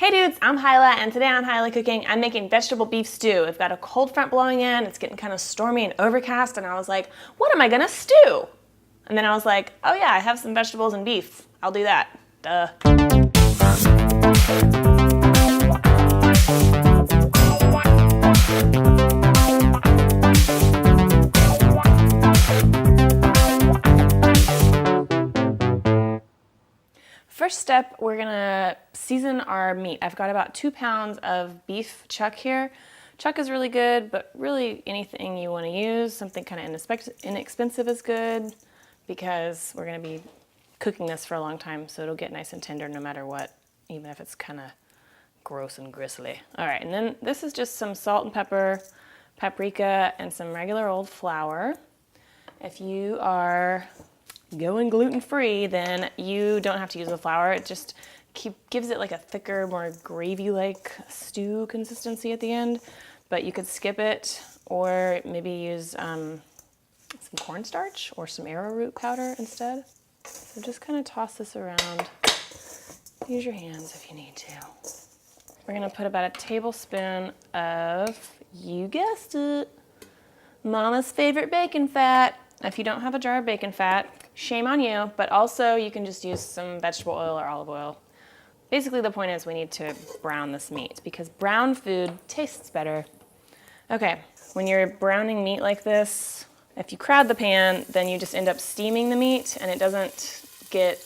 Hey dudes, I'm Hilah, and today on Hilah Cooking, I'm making vegetable beef stew. I've got a cold front blowing in, it's getting kind of stormy and overcast, and I was like, what am I gonna stew? And then I was like, oh yeah, I have some vegetables and beef. I'll do that. Duh. First step, we're gonna season our meat. I've got about 2 pounds of beef chuck here. Chuck is really good, but really anything you wanna use, something kind of inexpensive is good because we're gonna be cooking this for a long time, so it'll get nice and tender no matter what, even if it's kind of gross and gristly. All right, and then this is just some salt and pepper, paprika, and some regular old flour. If you are going gluten-free, then you don't have to use the flour. It just gives it like a thicker, more gravy-like stew consistency at the end. But you could skip it or maybe use some cornstarch or some arrowroot powder instead. So just kind of toss this around. Use your hands if you need to. We're gonna put about a tablespoon of, you guessed it, Mama's favorite bacon fat. If you don't have a jar of bacon fat, shame on you, but also you can just use some vegetable oil or olive oil. Basically the point is we need to brown this meat because brown food tastes better. Okay, when you're browning meat like this, if you crowd the pan, then you just end up steaming the meat and it doesn't get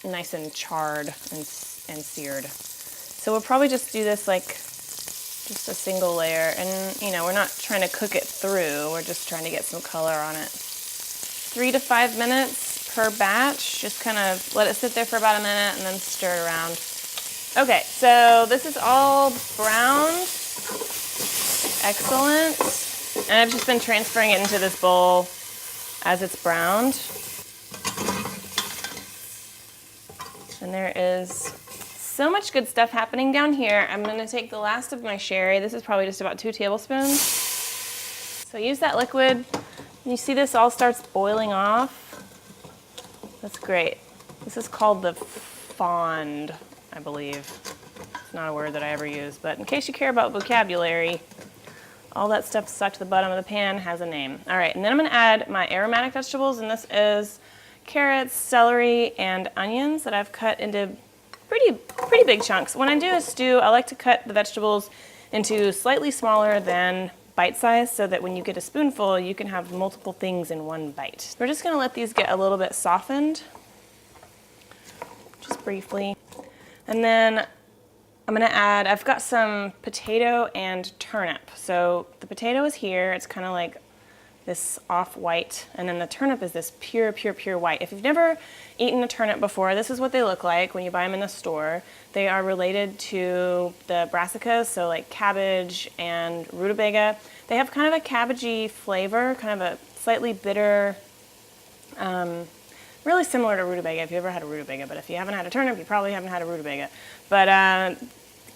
nice and charred and seared. So we'll probably just do this like just a single layer, and you know, we're not trying to cook it through, we're just trying to get some color on it. 3 to 5 minutes per batch. Just kind of let it sit there for about a minute and then stir it around. Okay, so this is all browned. Excellent. And I've just been transferring it into this bowl as it's browned. And there is so much good stuff happening down here. I'm gonna take the last of my sherry. This is probably just about 2 tablespoons. So use that liquid. You see this all starts boiling off. That's great. This is called the fond, I believe. It's not a word that I ever use, but in case you care about vocabulary, all that stuff stuck to the bottom of the pan has a name. All right, and then I'm gonna add my aromatic vegetables, and this is carrots, celery, and onions that I've cut into pretty big chunks. When I do a stew, I like to cut the vegetables into slightly smaller than bite size so that when you get a spoonful, you can have multiple things in one bite. We're just gonna let these get a little bit softened, just briefly. And then I'm gonna add, I've got some potato and turnip. So the potato is here, it's kind of like this off-white, and then the turnip is this pure white. If you've never eaten a turnip before, this is what they look like when you buy them in the store. They are related to the brassicas, so like cabbage and rutabaga. They have kind of a cabbagey flavor, kind of a slightly bitter, really similar to rutabaga if you ever had a rutabaga, but if you haven't had a turnip, you probably haven't had a rutabaga. But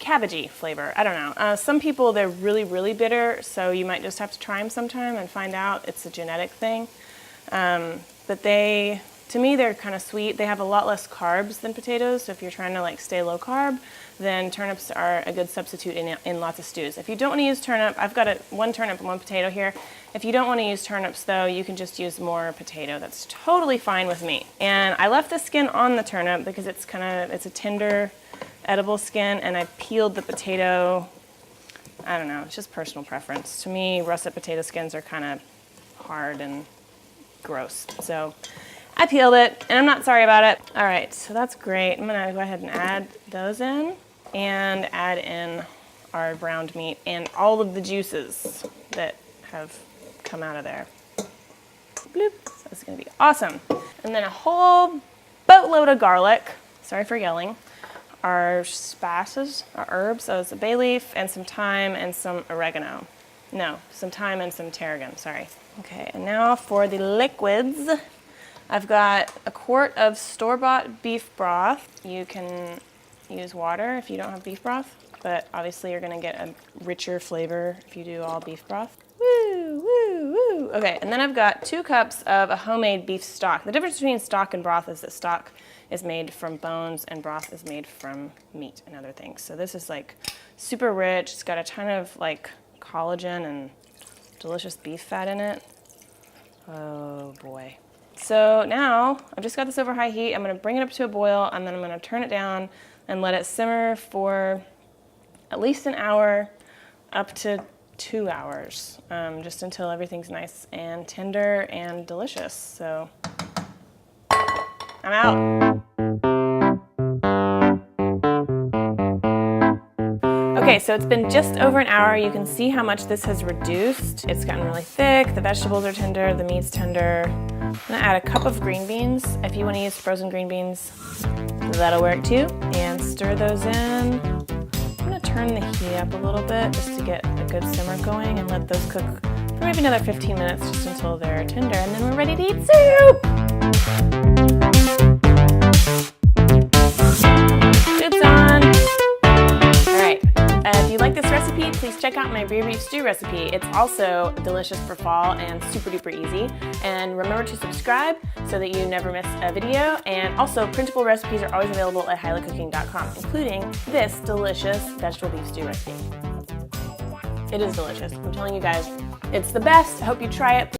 cabbagey flavor, I don't know. Some people, they're really bitter, so you might just have to try them sometime and find out it's a genetic thing. But to me, they're kind of sweet. They have a lot less carbs than potatoes, so if you're trying to like stay low carb, then turnips are a good substitute in lots of stews. If you don't want to use turnip, I've got 1 turnip and 1 potato here. If you don't want to use turnips though, you can just use more potato. That's totally fine with me. And I left the skin on the turnip because it's a tender, edible skin, and I peeled the potato. I don't know, it's just personal preference. To me, russet potato skins are kind of hard and gross. So I peeled it, and I'm not sorry about it. All right, so that's great. I'm gonna go ahead and add those in, and add in our browned meat and all of the juices that have come out of there. Bloop. So this is gonna be awesome. And then a whole boatload of garlic. Sorry for yelling. Our spices, our herbs, so it's a bay leaf and some thyme and some oregano. No, some thyme and some tarragon, sorry. Okay, and now for the liquids. I've got a quart of store-bought beef broth. You can use water if you don't have beef broth, but obviously you're gonna get a richer flavor if you do all beef broth. Woo, woo, woo. Okay, and then I've got 2 cups of a homemade beef stock. The difference between stock and broth is that stock is made from bones and broth is made from meat and other things. So this is like super rich. It's got a ton of like collagen and delicious beef fat in it. Oh boy. So now I've just got this over high heat. I'm gonna bring it up to a boil and then I'm gonna turn it down and let it simmer for at least an hour, up to 2 hours, just until everything's nice and tender and delicious. So I'm out. Okay, so it's been just over an hour. You can see how much this has reduced. It's gotten really thick, the vegetables are tender, the meat's tender. I'm gonna add a cup of green beans. If you wanna use frozen green beans, that'll work too. And stir those in. I'm gonna turn the heat up a little bit just to get a good simmer going and let those cook for maybe another 15 minutes just until they're tender, and then we're ready to eat soup! Soup's on. If you like this recipe, please check out my beef stew recipe. It's also delicious for fall and super duper easy. And remember to subscribe so that you never miss a video. And also, printable recipes are always available at hilahcooking.com, including this delicious vegetable beef stew recipe. It is delicious. I'm telling you guys, it's the best. I hope you try it.